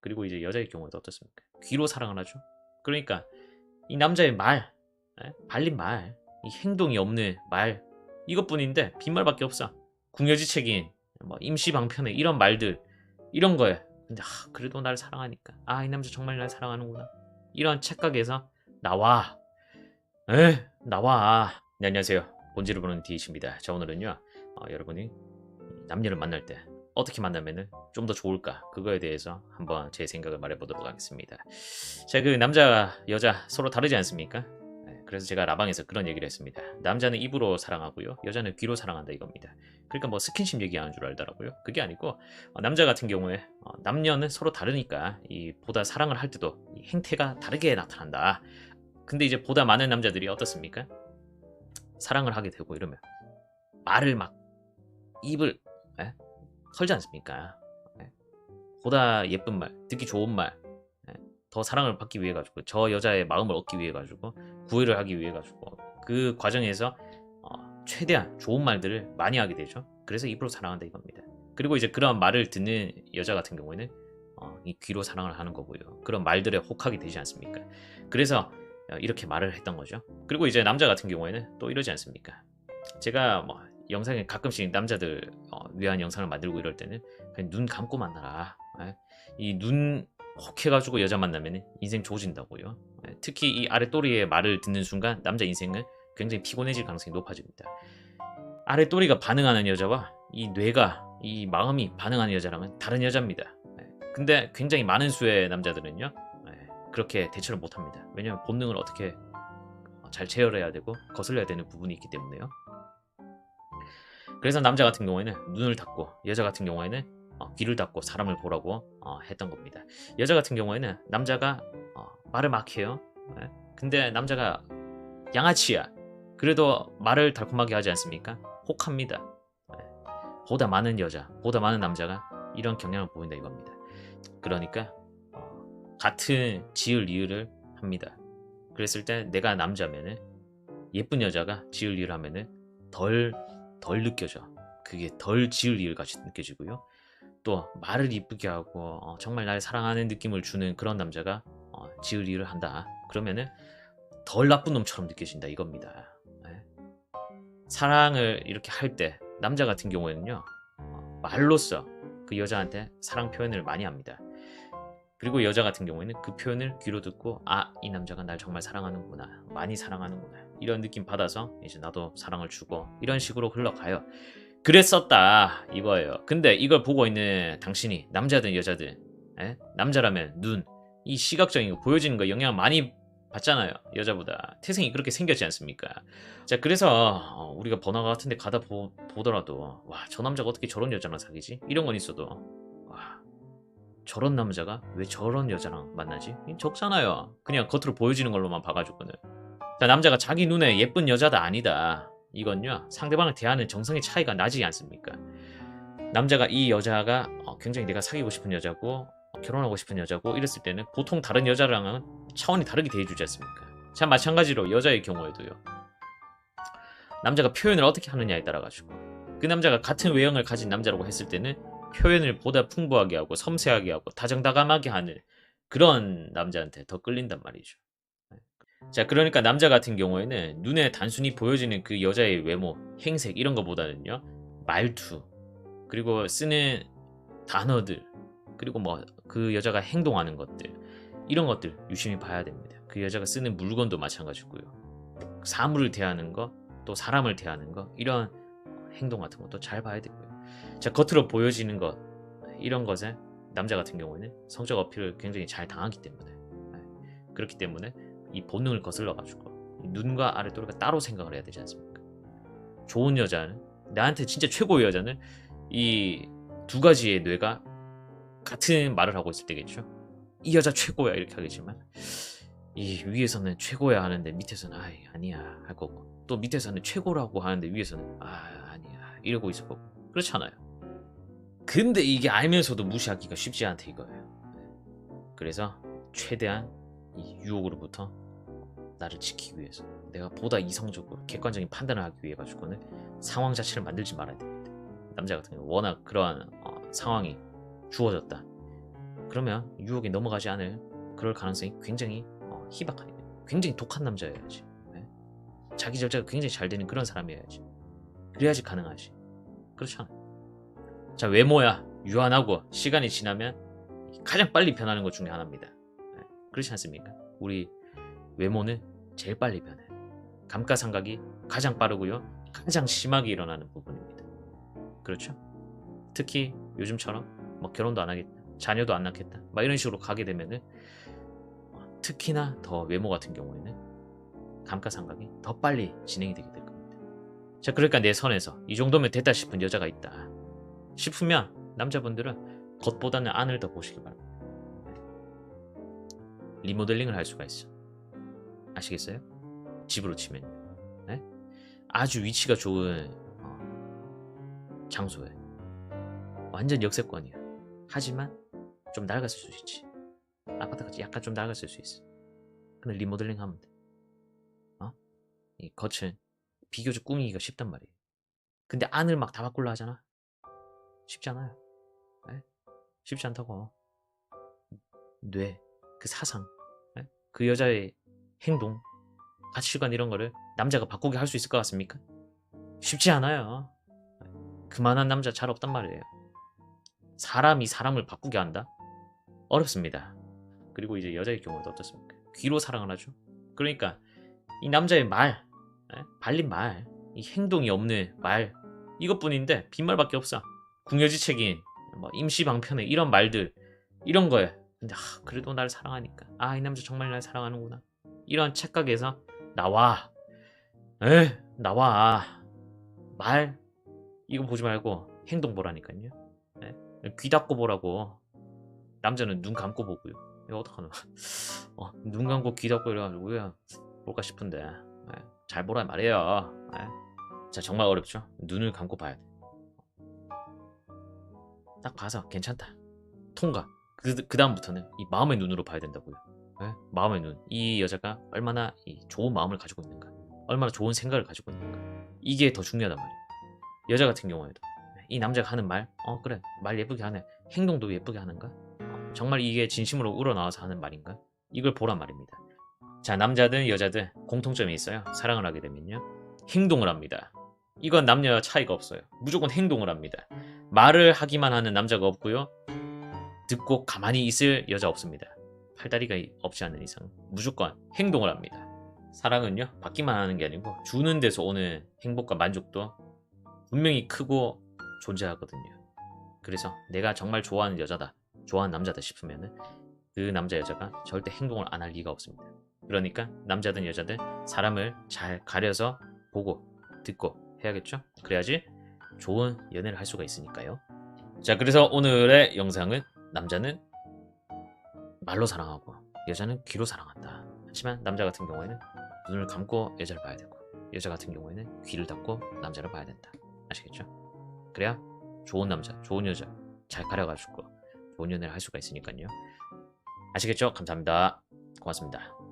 그리고 이제 여자의 경우에도 어떻습니까? 귀로 사랑을 하죠. 그러니까 이 남자의 말, 발린 말, 이 행동이 없는 말 이것뿐인데 빈말밖에 없어. 궁여지책인 뭐 임시방편의 이런 말들 이런 거에 근데 그래도 날 사랑하니까 이 남자 정말 날 사랑하는구나 이런 착각에서 나와 나와. 네, 안녕하세요. 본질을 보는 디이치입니다. 자, 오늘은요 여러분이 남녀를 만날 때 어떻게 만나면은 좀 더 좋을까 그거에 대해서 한번 제 생각을 말해보도록 하겠습니다. 자, 그 남자 여자 서로 다르지 않습니까? 그래서 제가 라방에서 그런 얘기를 했습니다. 남자는 입으로 사랑하고요, 여자는 귀로 사랑한다 이겁니다. 그러니까 뭐 스킨십 얘기하는 줄 알더라고요. 그게 아니고 남자 같은 경우에 남녀는 서로 다르니까 이 보다 사랑을 할 때도 이 행태가 다르게 나타난다. 근데 이제 보다 많은 남자들이 어떻습니까? 사랑을 하게 되고 이러면 말을 막 입을 털지 않습니까? 보다 예쁜 말, 듣기 좋은 말, 더 사랑을 받기 위해 가지고 저 여자의 마음을 얻기 위해 가지고 구애를 하기 위해 가지고 그 과정에서 최대한 좋은 말들을 많이 하게 되죠. 그래서 입으로 사랑한다 이겁니다. 그리고 이제 그런 말을 듣는 여자 같은 경우에는 이 귀로 사랑을 하는 거고요. 그런 말들에 혹하게 되지 않습니까? 그래서 이렇게 말을 했던 거죠. 그리고 이제 남자 같은 경우에는 또 이러지 않습니까? 제가 뭐 영상에 가끔씩 남자들 위한 영상을 만들고 이럴 때는 그냥 눈 감고 만나라. 이 눈 혹해가지고 여자 만나면 인생 조진다고요. 특히 이 아랫도리의 말을 듣는 순간 남자 인생은 굉장히 피곤해질 가능성이 높아집니다. 아랫도리가 반응하는 여자와 이 뇌가 이 마음이 반응하는 여자랑은 다른 여자입니다. 근데 굉장히 많은 수의 남자들은요 그렇게 대처를 못합니다. 왜냐하면 본능을 어떻게 잘 제어해야 되고 거슬려야 되는 부분이 있기 때문에요. 그래서 남자 같은 경우에는 눈을 닫고 여자 같은 경우에는 귀를 닫고 사람을 보라고 했던 겁니다. 여자 같은 경우에는 남자가 말을 막 해요. 근데 남자가 양아치야. 그래도 말을 달콤하게 하지 않습니까? 혹합니다. 보다 많은 여자, 보다 많은 남자가 이런 경향을 보인다 이겁니다. 그러니까 같은 지을 이을을 합니다. 그랬을 때 내가 남자면은 예쁜 여자가 지을 이을 하면은 덜 느껴져. 그게 덜 지을 이을 같이 느껴지고요. 또 말을 이쁘게 하고 정말 날 사랑하는 느낌을 주는 그런 남자가 지을 이을 한다. 그러면은 덜 나쁜 놈처럼 느껴진다 이겁니다. 사랑을 이렇게 할 때 남자 같은 경우에는요 말로써 그 여자한테 사랑 표현을 많이 합니다. 그리고 여자 같은 경우에는 그 표현을 귀로 듣고 이 남자가 날 정말 사랑하는구나, 많이 사랑하는구나 이런 느낌 받아서 이제 나도 사랑을 주고 이런 식으로 흘러가요. 그랬었다 이거예요. 근데 이걸 보고 있는 당신이 남자든 여자든 남자라면 눈, 이 시각적인 거 보여지는 거 영향 많이 받잖아요. 여자보다 태생이 그렇게 생겼지 않습니까? 자, 그래서 우리가 번화가 같은 데 가다 보더라도 와, 저 남자가 어떻게 저런 여자랑 사귀지? 이런 건 있어도 와, 저런 남자가 왜 저런 여자랑 만나지? 적잖아요. 그냥 겉으로 보여지는 걸로만 봐가지고는. 자, 남자가 자기 눈에 예쁜 여자다 아니다. 이건요 상대방을 대하는 정성의 차이가 나지 않습니까? 남자가 이 여자가 굉장히 내가 사귀고 싶은 여자고 결혼하고 싶은 여자고 이랬을 때는 보통 다른 여자랑은 차원이 다르게 대해주지 않습니까? 자, 마찬가지로 여자의 경우에도요 남자가 표현을 어떻게 하느냐에 따라 가지고 그 남자가 같은 외형을 가진 남자라고 했을 때는 표현을 보다 풍부하게 하고 섬세하게 하고 다정다감하게 하는 그런 남자한테 더 끌린단 말이죠. 자, 그러니까 남자 같은 경우에는 눈에 단순히 보여지는 그 여자의 외모, 행색 이런 거보다는요 말투, 그리고 쓰는 단어들, 그리고 뭐 그 여자가 행동하는 것들 이런 것들 유심히 봐야 됩니다. 그 여자가 쓰는 물건도 마찬가지고요. 사물을 대하는 거, 또 사람을 대하는 거 이런 행동 같은 것도 잘 봐야 되고요. 자, 겉으로 보여지는 것 이런 것에 남자 같은 경우에는 성적 어필을 굉장히 잘 당하기 때문에 그렇기 때문에 이 본능을 거슬러 가지고 눈과 아랫도리가 따로 생각을 해야 되지 않습니까? 좋은 여자는 나한테 진짜 최고의 여자는 이 두 가지의 뇌가 같은 말을 하고 있을 때겠죠. 이 여자 최고야 이렇게 하겠지만 이 위에서는 최고야 하는데 밑에서는 아니야 할 거고 또 밑에서는 최고라고 하는데 위에서는 아니야 이러고 있을 거고 그렇잖아요. 근데 이게 알면서도 무시하기가 쉽지 않다 이거예요. 그래서 최대한 이 유혹으로부터 나를 지키기 위해서 내가 보다 이성적으로 객관적인 판단을 하기 위해 가지고는 상황 자체를 만들지 말아야 됩니다. 남자 같은 경우 워낙 그러한 상황이 주어졌다. 그러면 유혹에 넘어가지 않을 그럴 가능성이 굉장히 희박하니까. 굉장히 독한 남자여야지. 네? 자기 절제가 굉장히 잘 되는 그런 사람이어야지. 그래야지 가능하지. 그렇지 않아. 자, 외모야 유한하고 시간이 지나면 가장 빨리 변하는 것 중에 하나입니다. 네? 그렇지 않습니까? 우리 외모는 제일 빨리 변해. 감가상각이 가장 빠르고요. 가장 심하게 일어나는 부분입니다. 그렇죠? 특히 요즘처럼 뭐 결혼도 안 하겠다, 자녀도 안 낳겠다, 막 이런 식으로 가게 되면은 특히나 더 외모 같은 경우에는 감가상각이 더 빨리 진행이 되게 될 겁니다. 자, 그러니까 내 선에서 이 정도면 됐다 싶은 여자가 있다 싶으면 남자분들은 겉보다는 안을 더 보시기 바랍니다. 리모델링을 할 수가 있어. 아시겠어요? 집으로 치면 네? 아주 위치가 좋은 장소에 완전 역세권이야. 하지만 좀 낡았을 수 있지. 아파트가 약간 좀 낡았을 수 있어. 근데 리모델링 하면 돼. 이 겉은 비교적 꾸미기가 쉽단 말이에요. 근데 안을 막 다 바꾸려 하잖아. 쉽지 않아요. 네? 쉽지 않다고. 뇌, 그 사상, 네? 그 여자의 행동, 가치관 이런 거를 남자가 바꾸게 할 수 있을 것 같습니까? 쉽지 않아요. 그만한 남자 잘 없단 말이에요. 사람이 사람을 바꾸게 한다? 어렵습니다. 그리고 이제 여자의 경우도 어떻습니까? 귀로 사랑을 하죠. 그러니까 이 남자의 말, 발린 말, 이 행동이 없는 말, 이것뿐인데 빈말밖에 없어. 궁여지책인 뭐 임시방편에 이런 말들, 이런 거에 근데 그래도 날 사랑하니까 이 남자 정말 날 사랑하는구나, 이런 착각에서 나와. 나와. 말 이거 보지 말고 행동 보라니까요. 귀 닫고 보라고. 남자는 눈 감고 보고요. 이거 어떡하노? 눈 감고 귀 닫고 이래가지고 그냥 볼까 싶은데 잘 보란 말이에요. 자, 정말 어렵죠? 눈을 감고 봐야 돼. 딱 봐서 괜찮다, 통과. 그 다음부터는 이 마음의 눈으로 봐야 된다고요. 마음의 눈. 이 여자가 얼마나 이 좋은 마음을 가지고 있는가, 얼마나 좋은 생각을 가지고 있는가, 이게 더 중요하단 말이에요. 여자 같은 경우에도 이 남자가 하는 말, 그래 말 예쁘게 하네, 행동도 예쁘게 하는가, 정말 이게 진심으로 우러나와서 하는 말인가, 이걸 보란 말입니다. 자, 남자든 여자든 공통점이 있어요. 사랑을 하게 되면요, 행동을 합니다. 이건 남녀 차이가 없어요. 무조건 행동을 합니다. 말을 하기만 하는 남자가 없고요, 듣고 가만히 있을 여자 없습니다. 팔다리가 없지 않는 이상 무조건 행동을 합니다. 사랑은요, 받기만 하는 게 아니고 주는 데서 오는 행복과 만족도 분명히 크고 존재하거든요. 그래서 내가 정말 좋아하는 여자다, 좋아하는 남자다 싶으면은 그 남자 여자가 절대 행동을 안 할 리가 없습니다. 그러니까 남자든 여자든 사람을 잘 가려서 보고 듣고 해야겠죠? 그래야지 좋은 연애를 할 수가 있으니까요. 자, 그래서 오늘의 영상은 남자는 말로 사랑하고 여자는 귀로 사랑한다. 하지만 남자 같은 경우에는 눈을 감고 여자를 봐야 되고, 여자 같은 경우에는 귀를 닫고 남자를 봐야 된다. 아시겠죠? 그래야 좋은 남자, 좋은 여자 잘 가려가지고 좋은 연애를 할 수가 있으니까요. 아시겠죠? 감사합니다. 고맙습니다.